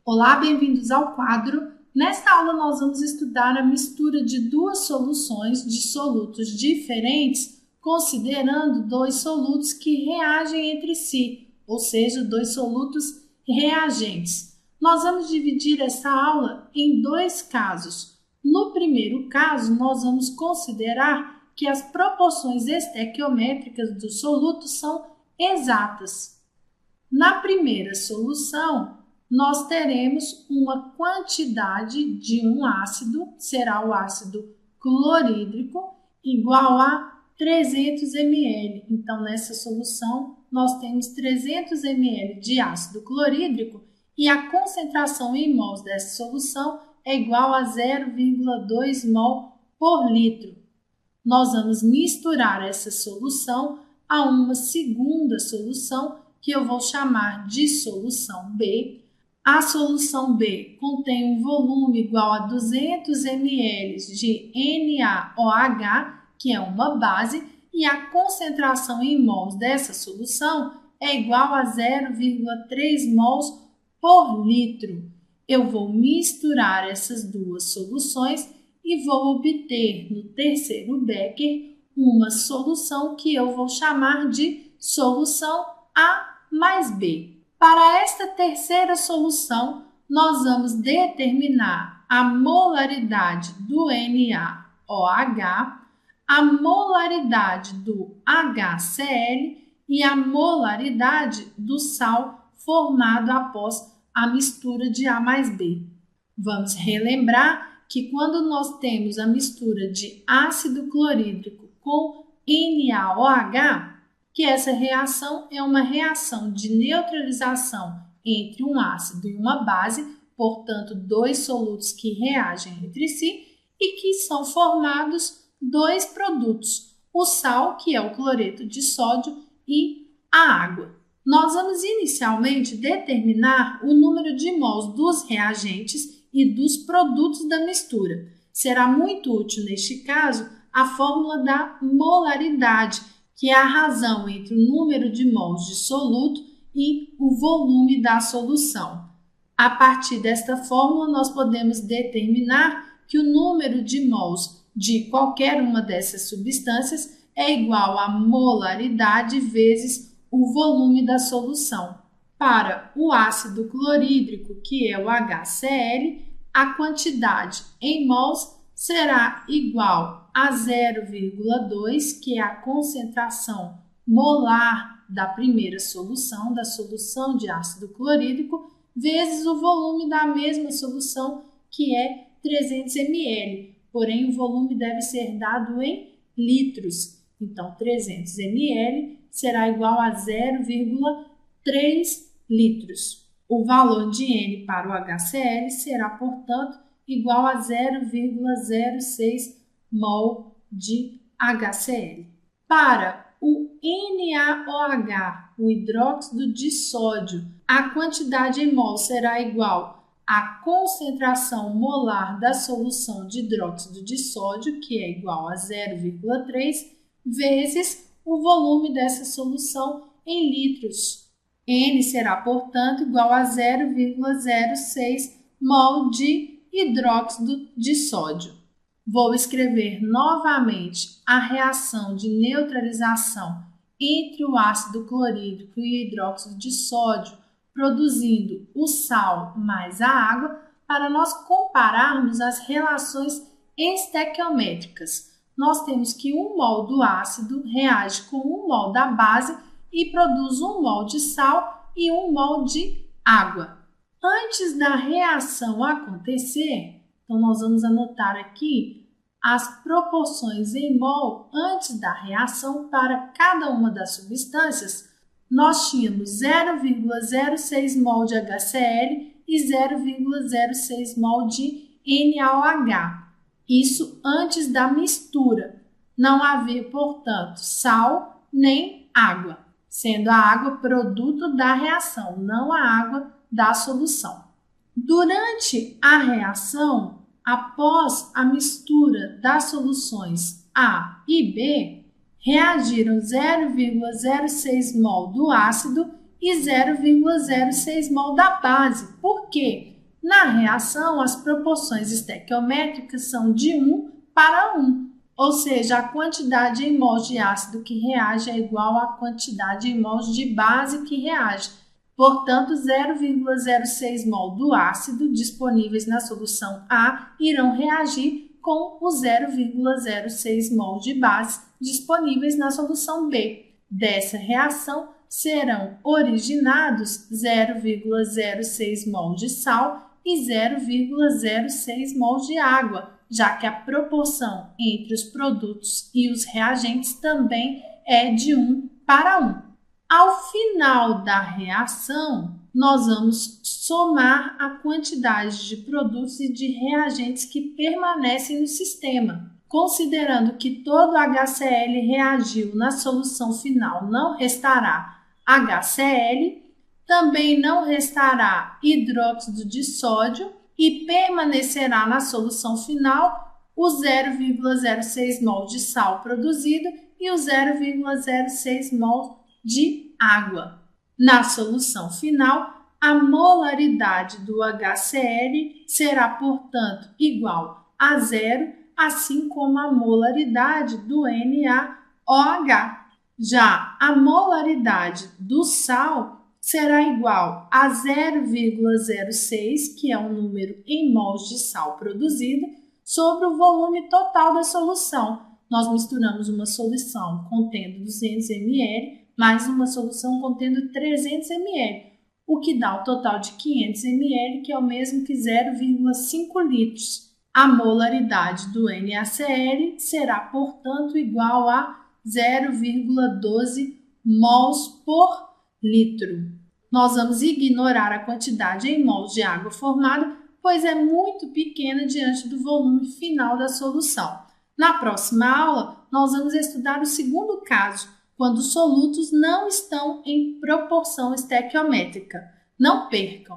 Olá, bem-vindos ao quadro. Nesta aula nós vamos estudar a mistura de duas soluções de solutos diferentes, considerando dois solutos que reagem entre si, ou seja, dois solutos reagentes. Nós vamos dividir essa aula em dois casos. No primeiro caso, nós vamos considerar que as proporções estequiométricas dos solutos são exatas. Na primeira solução, nós teremos uma quantidade de um ácido, será o ácido clorídrico, igual a 300 ml. Então, nessa solução, nós temos 300 ml de ácido clorídrico e a concentração em mols dessa solução é igual a 0,2 mol por litro. Nós vamos misturar essa solução a uma segunda solução, que eu vou chamar de solução B. A solução B contém um volume igual a 200 ml de NaOH, que é uma base, e a concentração em mols dessa solução é igual a 0,3 mols por litro. Eu vou misturar essas duas soluções e vou obter no terceiro Becker uma solução que eu vou chamar de solução A mais B. Para esta terceira solução, nós vamos determinar a molaridade do NaOH, a molaridade do HCl e a molaridade do sal formado após a mistura de A mais B. Vamos relembrar que quando nós temos a mistura de ácido clorídrico com NaOH, que essa reação é uma reação de neutralização entre um ácido e uma base, portanto, dois solutos que reagem entre si e que são formados dois produtos, o sal, que é o cloreto de sódio, e a água. Nós vamos inicialmente determinar o número de mols dos reagentes e dos produtos da mistura. Será muito útil neste caso a fórmula da molaridade, que é a razão entre o número de mols de soluto e o volume da solução. A partir desta fórmula, nós podemos determinar que o número de mols de qualquer uma dessas substâncias é igual à molaridade vezes o volume da solução. Para o ácido clorídrico, que é o HCl, a quantidade em mols será igual a 0,2, que é a concentração molar da primeira solução, da solução de ácido clorídrico, vezes o volume da mesma solução, que é 300 ml. Porém, o volume deve ser dado em litros. Então, 300 ml será igual a 0,3 litros. O valor de N para o HCl será, portanto, igual a 0,06 mol de HCl. Para o NaOH, o hidróxido de sódio, a quantidade em mol será igual à concentração molar da solução de hidróxido de sódio, que é igual a 0,3, vezes o volume dessa solução em litros. N será, portanto, igual a 0,06 mol de hidróxido de sódio. Vou escrever novamente a reação de neutralização entre o ácido clorídrico e o hidróxido de sódio, produzindo o sal mais a água, para nós compararmos as relações estequiométricas. Nós temos que 1 mol do ácido reage com 1 mol da base e produz 1 mol de sal e 1 mol de água. Antes da reação acontecer, então nós vamos anotar aqui as proporções em mol antes da reação para cada uma das substâncias. Nós tínhamos 0,06 mol de HCl e 0,06 mol de NaOH. Isso antes da mistura. Não havia, portanto, sal nem água, sendo a água produto da reação, não a água da solução. Durante a reação, após a mistura das soluções A e B, reagiram 0,06 mol do ácido e 0,06 mol da base. Por quê? Na reação, as proporções estequiométricas são de 1 para 1, ou seja, a quantidade em mols de ácido que reage é igual à quantidade em mols de base que reage. Portanto, 0,06 mol do ácido disponíveis na solução A irão reagir com o 0,06 mol de base disponíveis na solução B. Dessa reação, serão originados 0,06 mol de sal e 0,06 mol de água, já que a proporção entre os produtos e os reagentes também é de 1 para 1. Ao final da reação, nós vamos somar a quantidade de produtos e de reagentes que permanecem no sistema. Considerando que todo HCl reagiu na solução final, não restará HCl, também não restará hidróxido de sódio e permanecerá na solução final o 0,06 mol de sal produzido e o 0,06 mol de água. Na solução final, a molaridade do HCl será, portanto, igual a 0, assim como a molaridade do NaOH. Já a molaridade do sal será igual a 0,06, que é o número em mols de sal produzido, sobre o volume total da solução. Nós misturamos uma solução contendo 200 ml mais uma solução contendo 300 ml, o que dá o total de 500 ml, que é o mesmo que 0,5 litros. A molaridade do NaCl será, portanto, igual a 0,12 mols por litro. Nós vamos ignorar a quantidade em mols de água formada, pois é muito pequena diante do volume final da solução. Na próxima aula, nós vamos estudar o segundo caso, quando os solutos não estão em proporção estequiométrica. Não percam!